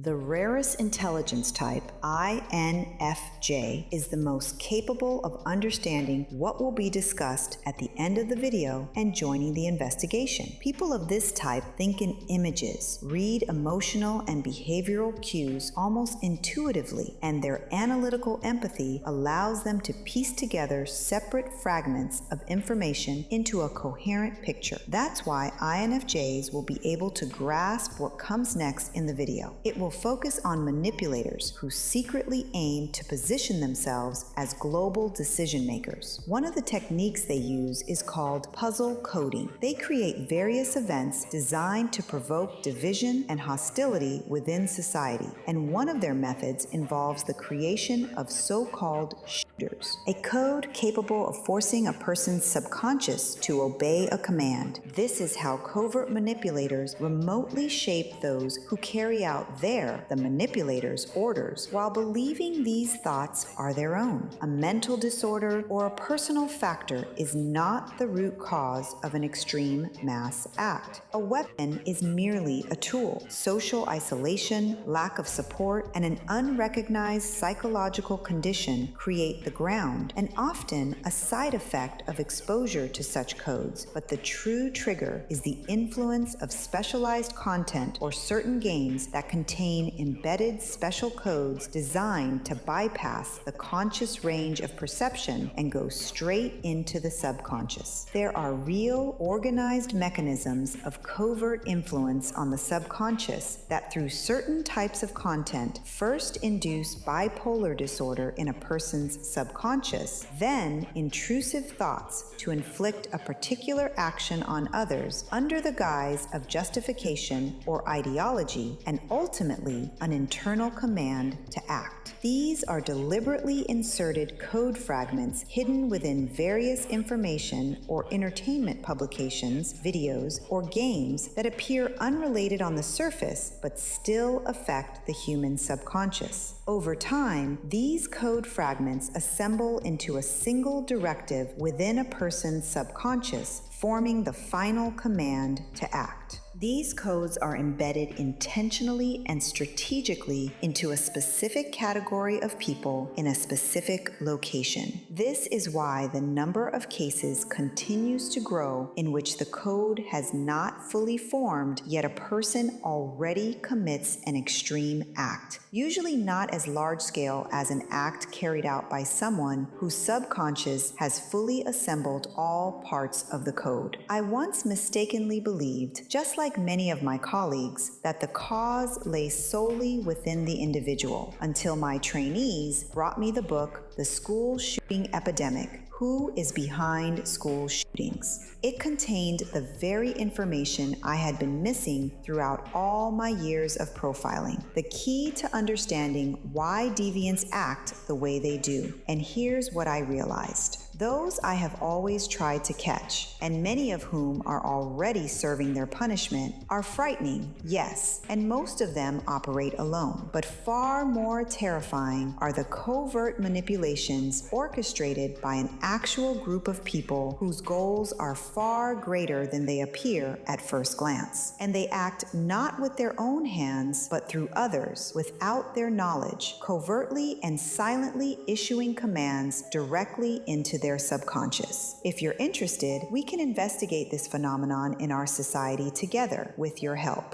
The rarest intelligence type, INFJ, is the most capable of understanding what will be discussed at the end of the video and joining the investigation. People of this type think in images, read emotional and behavioral cues almost intuitively, and their analytical empathy allows them to piece together separate fragments of information into a coherent picture. That's why INFJs will be able to grasp what comes next in the video. It will focus on manipulators who secretly aim to position themselves as global decision makers. One of the techniques they use is called puzzle coding. They create various events designed to provoke division and hostility within society, and one of their methods involves the creation of so-called shooters, a code capable of forcing a person's subconscious to obey a command. This is how covert manipulators remotely shape those who carry out the manipulator's orders while believing these thoughts are their own. A mental disorder or a personal factor is not the root cause of an extreme mass act. A weapon is merely a tool. Social isolation, lack of support, and an unrecognized psychological condition create the ground, and often a side effect of exposure to such codes. But the true trigger is the influence of specialized content or certain games that contain embedded special codes designed to bypass the conscious range of perception and go straight into the subconscious. There are real, organized mechanisms of covert influence on the subconscious that, through certain types of content, first induce bipolar disorder in a person's subconscious, then intrusive thoughts to inflict a particular action on others under the guise of justification or ideology, and ultimately an internal command to act. These are deliberately inserted code fragments hidden within various information or entertainment publications, videos, or games that appear unrelated on the surface but still affect the human subconscious. Over time, these code fragments assemble into a single directive within a person's subconscious, forming the final command to act. These codes are embedded intentionally and strategically into a specific category of people in a specific location. This is why the number of cases continues to grow in which the code has not fully formed, yet a person already commits an extreme act, usually not as large scale as an act carried out by someone whose subconscious has fully assembled all parts of the code. I once mistakenly believed, just like many of my colleagues, that the cause lay solely within the individual, until my trainees brought me the book, The School Shooting Epidemic: Who is Behind School Shootings? It contained the very information I had been missing throughout all my years of profiling, the key to understanding why deviants act the way they do. And here's what I realized. Those I have always tried to catch, and many of whom are already serving their punishment, are frightening, yes, and most of them operate alone. But far more terrifying are the covert manipulations orchestrated by an actual group of people whose goals are far greater than they appear at first glance. And they act not with their own hands, but through others, without their knowledge, covertly and silently issuing commands directly into their subconscious. If you're interested, we can investigate this phenomenon in our society together with your help.